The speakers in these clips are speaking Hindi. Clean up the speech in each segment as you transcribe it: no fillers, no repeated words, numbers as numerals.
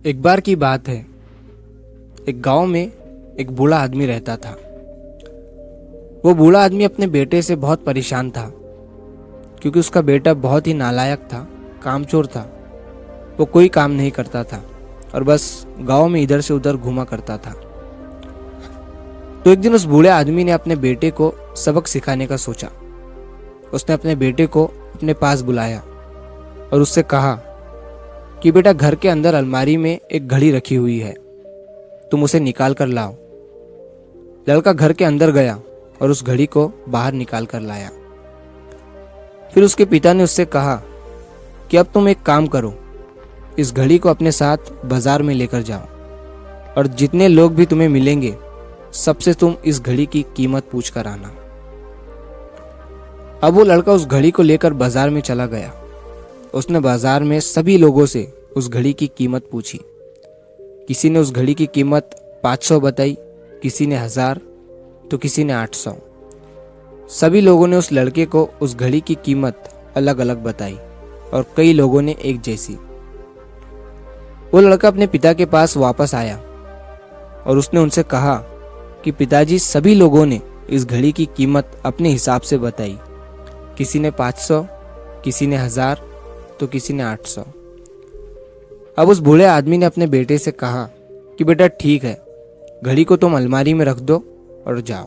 एक बार की बात है। एक गांव में एक बूढ़ा आदमी रहता था। वो बूढ़ा आदमी अपने बेटे से बहुत परेशान था, क्योंकि उसका बेटा बहुत ही नालायक था, कामचोर था। वो कोई काम नहीं करता था और बस गांव में इधर से उधर घूमा करता था। तो एक दिन उस बूढ़े आदमी ने अपने बेटे को सबक सिखाने का सोचा। उसने अपने बेटे को अपने पास बुलाया और उससे कहा कि बेटा, घर के अंदर अलमारी में एक घड़ी रखी हुई है, तुम उसे निकाल कर लाओ। लड़का घर के अंदर गया और उस घड़ी को बाहर निकाल कर लाया। फिर उसके पिता ने उससे कहा कि अब तुम एक काम करो, इस घड़ी को अपने साथ बाजार में लेकर जाओ और जितने लोग भी तुम्हें मिलेंगे सबसे तुम इस घड़ी की कीमत पूछ कर आना। अब वो लड़का उस घड़ी को लेकर बाजार में चला गया। उसने बाजार में सभी लोगों से उस घड़ी की कीमत पूछी। किसी ने उस घड़ी की कीमत 500 बताई, किसी ने 1000, तो किसी ने 800। सभी लोगों ने उस लड़के को उस घड़ी की कीमत अलग अलग बताई और कई लोगों ने एक जैसी। वो लड़का अपने पिता के पास वापस आया और उसने उनसे कहा कि पिताजी, सभी लोगों ने इस घड़ी की कीमत अपने हिसाब से बताई। किसी ने 500, किसी ने 1000, तो किसी ने 800। अब उस बूढ़े आदमी ने अपने बेटे से कहा कि बेटा ठीक है, घड़ी को तुम अलमारी में रख दो और जाओ।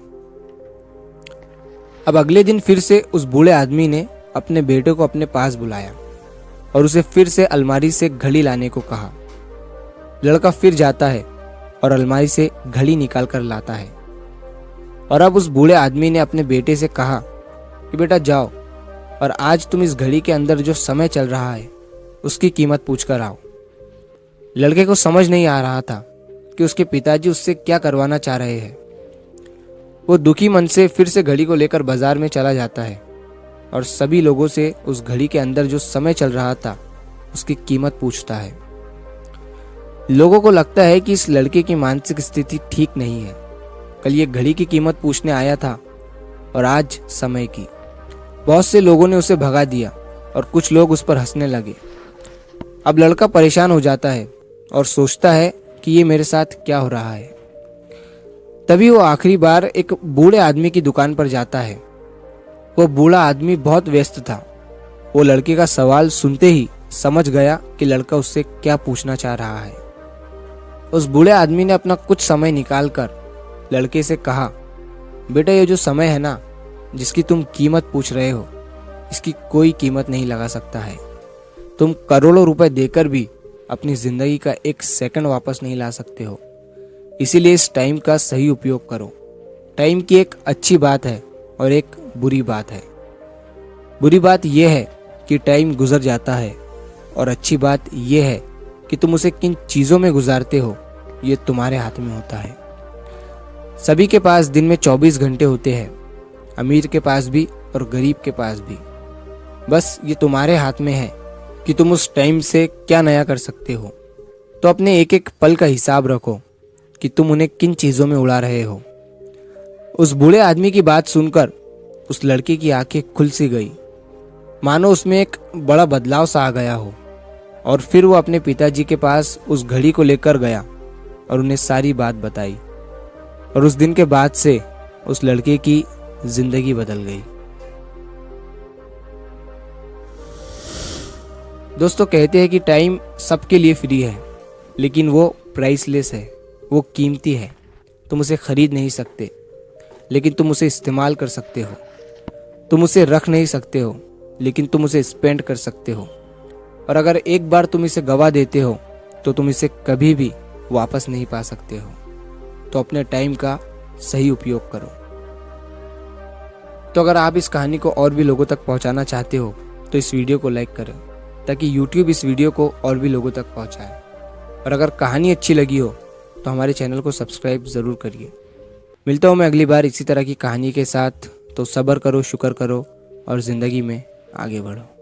अब अगले दिन फिर से उस बूढ़े आदमी ने अपने बेटे को अपने पास बुलाया और उसे फिर से अलमारी से घड़ी लाने को कहा। लड़का फिर जाता है और अलमारी से घड़ी निकाल कर लाता है। और अब उस बूढ़े आदमी ने अपने बेटे से कहा कि बेटा जाओ और आज तुम इस घड़ी के अंदर जो समय चल रहा है उसकी कीमत पूछ कर आओ। लड़के को समझ नहीं आ रहा था कि उसके पिताजी उससे क्या करवाना चाह रहे हैं। वो दुखी मन से फिर से घड़ी को लेकर बाजार में चला जाता है और सभी लोगों से उस घड़ी के अंदर जो समय चल रहा था उसकी कीमत पूछता है। लोगों को लगता है कि इस लड़के की मानसिक स्थिति ठीक नहीं है। कल ये घड़ी की कीमत पूछने आया था और आज समय की। बहुत से लोगों ने उसे भगा दिया और कुछ लोग उस पर हंसने लगे। अब लड़का परेशान हो जाता है और सोचता है कि ये मेरे साथ क्या हो रहा है। तभी वो आखिरी बार एक बूढ़े आदमी की दुकान पर जाता है। वो बूढ़ा आदमी बहुत व्यस्त था। वो लड़के का सवाल सुनते ही समझ गया कि लड़का उससे क्या पूछना चाह रहा है। उस बूढ़े आदमी ने अपना कुछ समय निकालकर लड़के से कहा, बेटा, ये जो समय है ना, जिसकी तुम कीमत पूछ रहे हो, इसकी कोई कीमत नहीं लगा सकता है। तुम करोड़ों रुपए देकर भी अपनी जिंदगी का एक सेकंड वापस नहीं ला सकते हो। इसीलिए इस टाइम का सही उपयोग करो। टाइम की एक अच्छी बात है और एक बुरी बात है। बुरी बात यह है कि टाइम गुजर जाता है और अच्छी बात यह है कि तुम उसे किन चीज़ों में गुजारते हो ये तुम्हारे हाथ में होता है। सभी के पास दिन में 24 घंटे होते हैं, अमीर के पास भी और गरीब के पास भी। बस ये तुम्हारे हाथ में है कि तुम उस टाइम से क्या नया कर सकते हो। तो अपने एक एक पल का हिसाब रखो कि तुम उन्हें किन चीज़ों में उड़ा रहे हो। उस बूढ़े आदमी की बात सुनकर उस लड़के की आंखें खुल सी गई, मानो उसमें एक बड़ा बदलाव सा आ गया हो। और फिर वो अपने पिताजी के पास उस घड़ी को लेकर गया और उन्हें सारी बात बताई। और उस दिन के बाद से उस लड़के की जिंदगी बदल गई। दोस्तों, कहते हैं कि टाइम सबके लिए फ्री है, लेकिन वो प्राइसलेस है, वो कीमती है। तुम उसे खरीद नहीं सकते, लेकिन तुम उसे इस्तेमाल कर सकते हो। तुम उसे रख नहीं सकते हो, लेकिन तुम उसे स्पेंड कर सकते हो। और अगर एक बार तुम इसे गवा देते हो तो तुम इसे कभी भी वापस नहीं पा सकते हो। तो अपने टाइम का सही उपयोग करो। तो अगर आप इस कहानी को और भी लोगों तक पहुंचाना चाहते हो तो इस वीडियो को लाइक करें, ताकि YouTube इस वीडियो को और भी लोगों तक पहुंचाए। और अगर कहानी अच्छी लगी हो तो हमारे चैनल को सब्सक्राइब ज़रूर करिए। मिलता हूँ मैं अगली बार इसी तरह की कहानी के साथ। तो सब्र करो, शुक्र करो और ज़िंदगी में आगे बढ़ो।